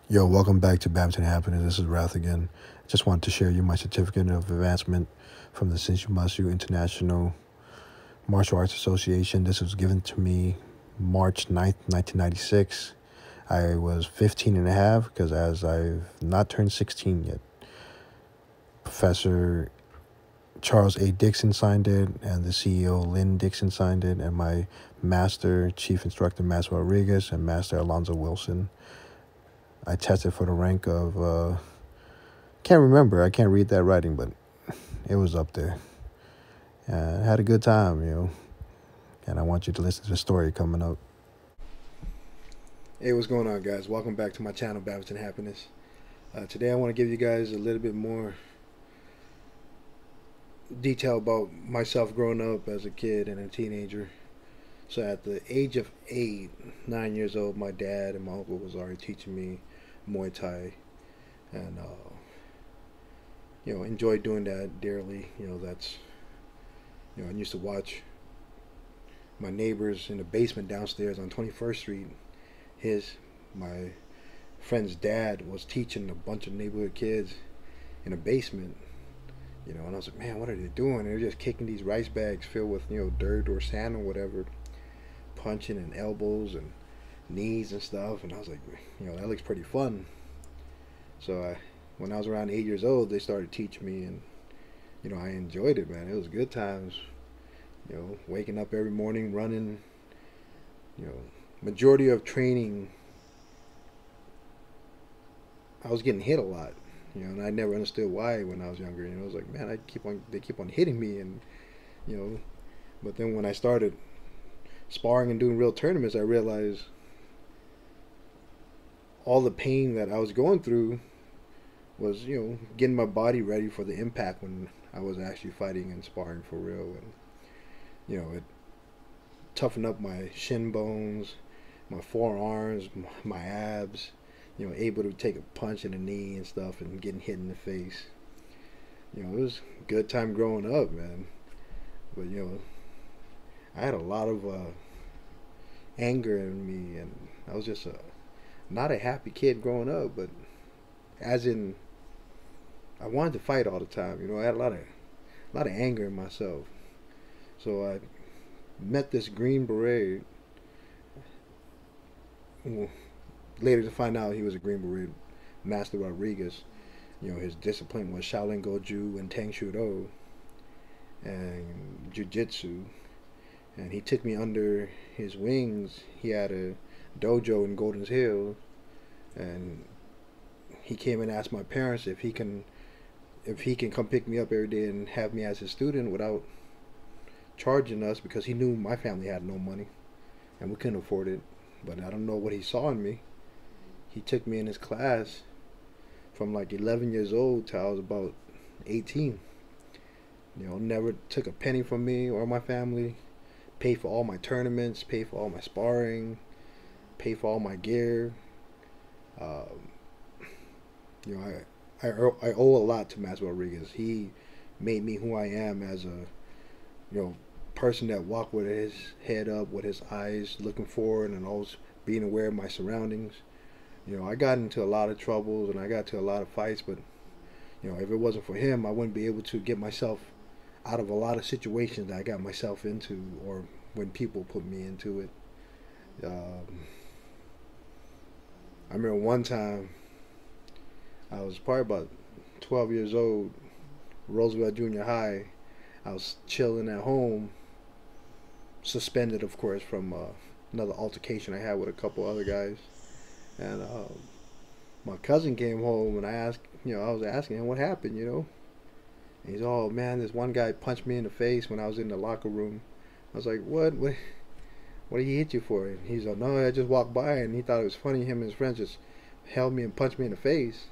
Yo, welcome back to Badminton Happiness. This is Wrath again. Just wanted to share you my certificate of advancement from the S.I.M.A International Martial Arts Association. This was given to me March 9th, 1996. I was 15 and a half because as I've not turned 16 yet. Professor Charles A. Dixon signed it, and the CEO, Lynn Dixon, signed it, and my master, chief instructor, Master Rodriguez, and master Alonzo Wilson. I tested for the rank of, can't remember, I can't read that writing, but it was up there. I had a good time, and I want you to listen to the story coming up. Hey, what's going on, guys? Welcome back to my channel, Badminton Happiness. Today I want to give you guys a little bit more detail about myself growing up as a kid and a teenager. So at the age of 9 years old, my dad and my uncle was already teaching me Muay Thai, and enjoyed doing that dearly. That's I used to watch my neighbors in the basement downstairs on 21st Street. My friend's dad was teaching a bunch of neighborhood kids in a basement. And I was like, man, what are they doing? They're just kicking these rice bags filled with dirt or sand or whatever, punching and elbows and knees and stuff. And I was like, that looks pretty fun. So when I was around 8 years old, they started teaching me, and I enjoyed it, man. It was good times. Waking up every morning, running. Majority of training, I was getting hit a lot. And I never understood why when I was younger. I was like, man, they keep on hitting me, and but then when I started sparring and doing real tournaments, I realized all the pain that I was going through was, getting my body ready for the impact when I was actually fighting and sparring for real. And, it toughened up my shin bones, my forearms, my abs, able to take a punch in the knee and stuff and getting hit in the face. It was a good time growing up, man. But, I had a lot of anger in me, and I was just not a happy kid growing up, but as in I wanted to fight all the time. I had a lot of anger in myself. So I met this Green Beret. Well, later to find out he was a Green Beret, Master Rodriguez. His discipline was Shaolin Goju and Tang and Jujitsu. And he took me under his wings. He had a dojo in Golden Hills, and he came and asked my parents if he can come pick me up every day and have me as his student without charging us, because he knew my family had no money and we couldn't afford it. But I don't know what he saw in me. He took me in his class from like 11 years old till I was about 18. Never took a penny from me or my family. Paid for all my tournaments, paid for all my sparring, paid for all my gear. I owe a lot to Master Rodriguez. He made me who I am as a person that walked with his head up, with his eyes looking forward, and always being aware of my surroundings. I got into a lot of troubles and I got to a lot of fights, but if it wasn't for him, I wouldn't be able to get myself out of a lot of situations that I got myself into, or when people put me into it. I remember one time I was probably about 12 years old, Roosevelt Junior High. I was chilling at home, suspended, of course, from another altercation I had with a couple other guys. And my cousin came home, and I was asking him what happened, And he's, oh man, this one guy punched me in the face when I was in the locker room. I was like, what did he hit you for? And he's like, no, I just walked by, and he thought it was funny. Him and his friends just held me and punched me in the face.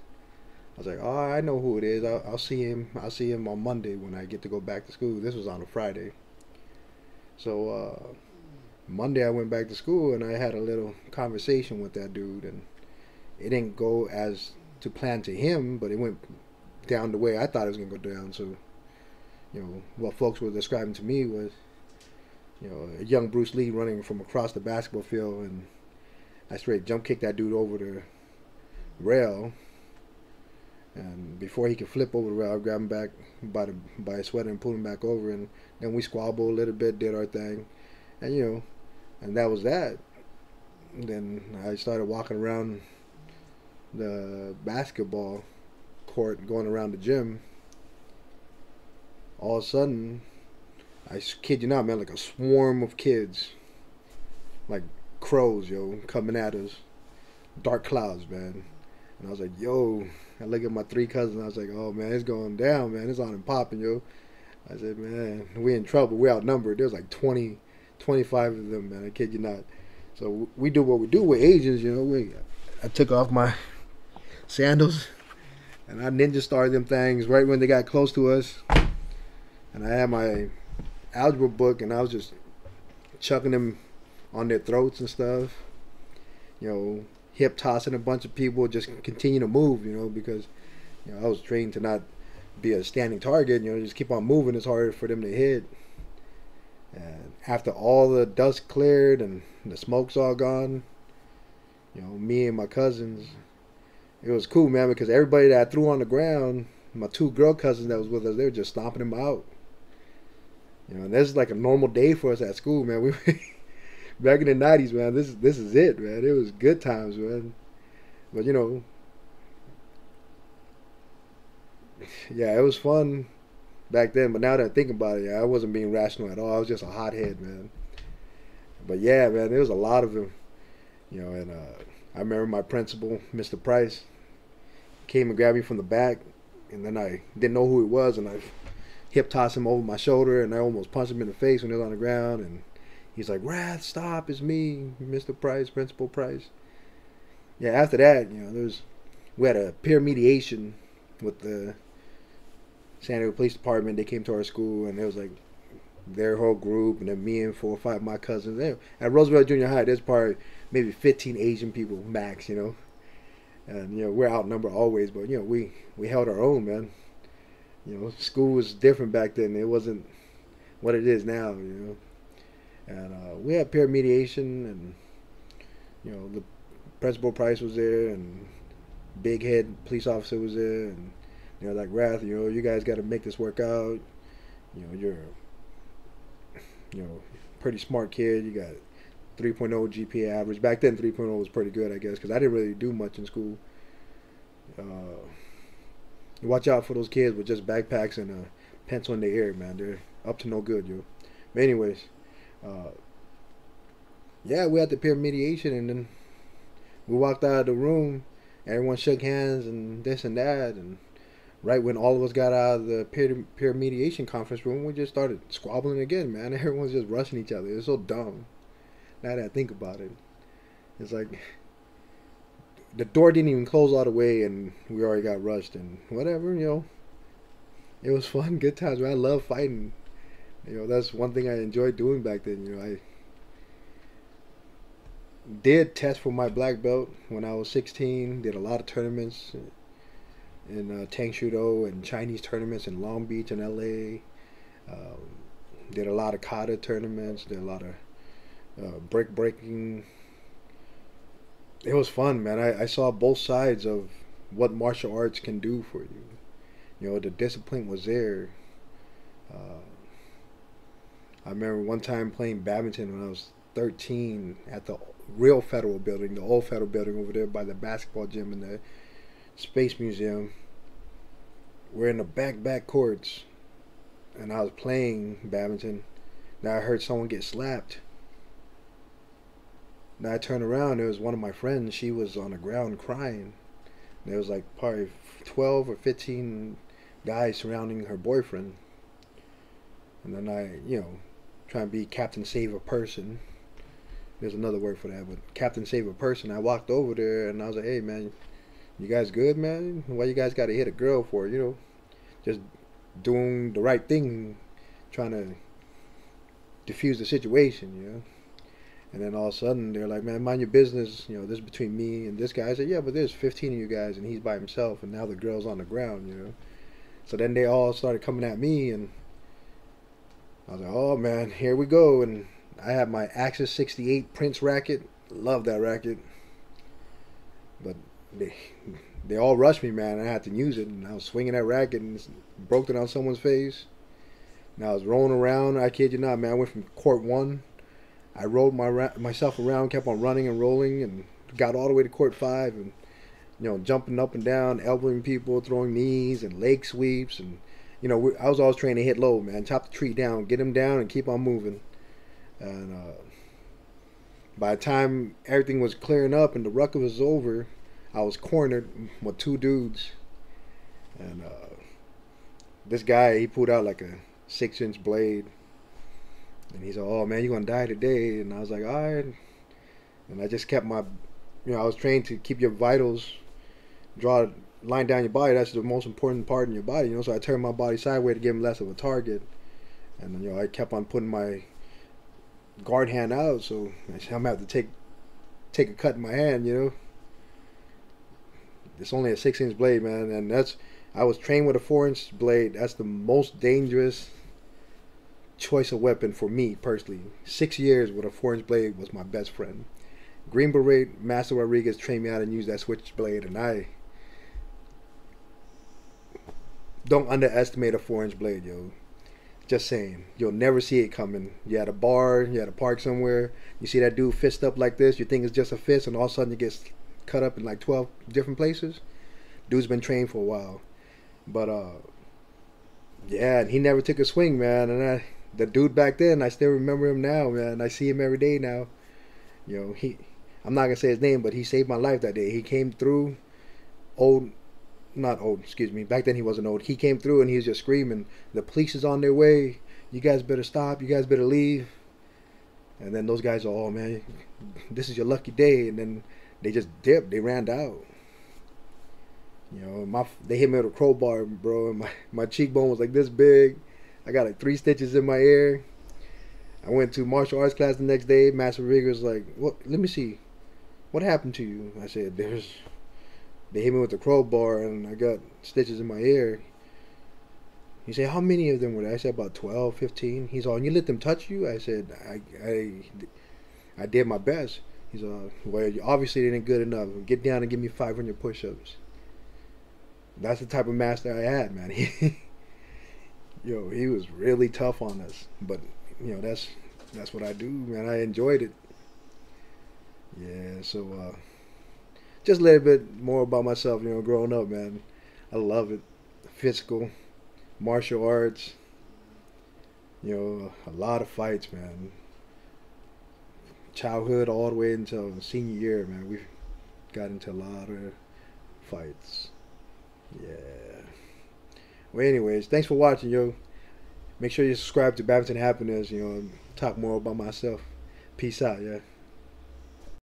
I was like, oh, I know who it is. I'll see him. I'll see him on Monday when I get to go back to school. This was on a Friday. So Monday I went back to school, and I had a little conversation with that dude, and it didn't go as to plan to him, but it went down the way I thought it was gonna go down. So, what folks were describing to me was, a young Bruce Lee running from across the basketball field, and I straight jump kicked that dude over rail, and before he could flip over the rail, I grabbed him back by his sweater and pulled him back over, and then we squabbled a little bit, did our thing, and and that was that. And then I started walking around the basketball court, going around the gym. All of a sudden, I kid you not, man, like a swarm of kids, like crows, coming at us, dark clouds, man. And I was like, yo, I look at my three cousins, I was like, oh man, it's going down, man, it's on and popping, yo. I said, man, we in trouble, we outnumbered. There's like 20, 25 of them, man, I kid you not. So we do what we do with Asians, I took off my sandals and I ninja starred them things right when they got close to us. And I had my algebra book and I was just chucking them on their throats and stuff. Hip tossing a bunch of people, just continue to move, because I was trained to not be a standing target, just keep on moving. It's harder for them to hit. And after all the dust cleared and the smoke's all gone, me and my cousins, it was cool, man, because everybody that I threw on the ground, my two girl cousins that was with us, they were just stomping them out. And this is like a normal day for us at school, man. We back in the 90s, man, this is it, man. It was good times, man. But yeah, it was fun back then. But now that I think about it, I wasn't being rational at all. I was just a hothead, man. But yeah, man, there was a lot of them, and I remember my principal, Mr. Price, came and grabbed me from the back, and then I didn't know who he was, and I hip tossed him over my shoulder, and I almost punched him in the face when he was on the ground, and he's like, Wrath, stop, it's me, Mr. Price, Principal Price. Yeah, after that, we had a peer mediation with the San Diego Police Department. They came to our school, and it was like their whole group, and then me and 4 or 5 of my cousins. At Roosevelt Junior High, there's probably maybe 15 Asian people max, and we're outnumbered always, but we held our own, man. School was different back then. It wasn't what it is now, And we had peer mediation, and the Principal Price was there, and big head police officer was there, and they're like, Wrath, you guys got to make this work out. You're pretty smart kid. You got 3.0 GPA average. Back then, 3.0 was pretty good, I guess, because I didn't really do much in school. Watch out for those kids with just backpacks and a pencil in their ear, man. They're up to no good, But anyways, yeah, we had the peer mediation, and then we walked out of the room. Everyone shook hands and this and that, and right when all of us got out of the peer mediation conference room, we just started squabbling again, man. Everyone's just rushing each other. It's so dumb. Now that I think about it, it's like the door didn't even close all the way, and we already got rushed and whatever. It was fun, good times. Man, I love fighting. That's one thing I enjoyed doing back then. I did test for my black belt when I was 16. Did a lot of tournaments in Tang and Chinese tournaments in Long Beach and LA. Did a lot of kata tournaments. Did a lot of brick breaking. It was fun, man. I saw both sides of what martial arts can do for you. The discipline was there. I remember one time playing badminton when I was 13 at the real Federal Building, the old Federal Building over there by the basketball gym and the Space Museum. We're in the back courts, and I was playing badminton. Now I heard someone get slapped. Now I turned around, there was one of my friends. She was on the ground crying. There was like probably 12 or 15 guys surrounding her boyfriend. And then I, try and be Captain Save a Person. There's another word for that, but Captain Save a Person. I walked over there and I was like, hey man, you guys good, man? Why you guys got to hit a girl for, just doing the right thing, trying to diffuse the situation, And then all of a sudden they're like, man, mind your business, this is between me and this guy. I said, yeah, but there's 15 of you guys and he's by himself, and now the girl's on the ground, So then they all started coming at me, and I was like, oh man, here we go. And I had my Axis 68 Prince racket. Love that racket. But they they all rushed me, man. And I had to use it, and I was swinging that racket and broke it on someone's face. And I was rolling around. I kid you not, man. I went from court one. I rolled myself around, kept on running and rolling, and got all the way to court five, and jumping up and down, elbowing people, throwing knees and leg sweeps, and I was always trying to hit low, man. Chop the tree down, get him down, and keep on moving. And by the time everything was clearing up and the ruckus was over, I was cornered with two dudes, and this guy, he pulled out like a 6-inch blade, and he said, "Oh man, you're gonna die today." And I was like, "All right." And I just kept my, I was trained to keep your vitals, draw a line down your body. That's the most important part in your body, So I turned my body sideways to give him less of a target, and I kept on putting my guard hand out, so I'm gonna have to take a cut in my hand. It's only a 6-inch blade, man, and I was trained with a 4-inch blade. That's the most dangerous choice of weapon for me personally. 6 years with a 4-inch blade was my best friend. Green Beret Master Rodriguez trained me how to use that switchblade, and I don't underestimate a 4-inch blade, yo. Just saying, you'll never see it coming. You're at a bar, you're at a park somewhere, you see that dude fist up like this, you think it's just a fist, and all of a sudden it gets cut up in like 12 different places. Dude's been trained for a while. But yeah, and he never took a swing, man. And the dude back then, I still remember him now, man. I see him every day now. I'm not gonna say his name, but he saved my life that day. He came through, not old, excuse me. Back then he wasn't old. He came through and he was just screaming, "The police is on their way. You guys better stop. You guys better leave." And then those guys are, "Oh man, this is your lucky day." And then they just dipped. They ran out. They hit me with a crowbar, bro, and my cheekbone was like this big. I got like 3 stitches in my ear. I went to martial arts class the next day. Master Rigger's like, "What? Let me see. What happened to you?" I said, They hit me with a crowbar and I got stitches in my ear. He said, "How many of them were there?" I said, "About 12, 15. He's all, "And you let them touch you?" I said, I did my best. He's all, "Well, you obviously didn't good enough. Get down and give me 500 push-ups." That's the type of master I had, man. He was really tough on us. But, that's what I do, man. I enjoyed it. Yeah, so just a little bit more about myself, growing up, man. I love it. Physical, martial arts, a lot of fights, man. Childhood all the way until senior year, man. We got into a lot of fights. Yeah. Well, anyways, thanks for watching, yo. Make sure you subscribe to Badminton Happiness, talk more about myself. Peace out, yeah.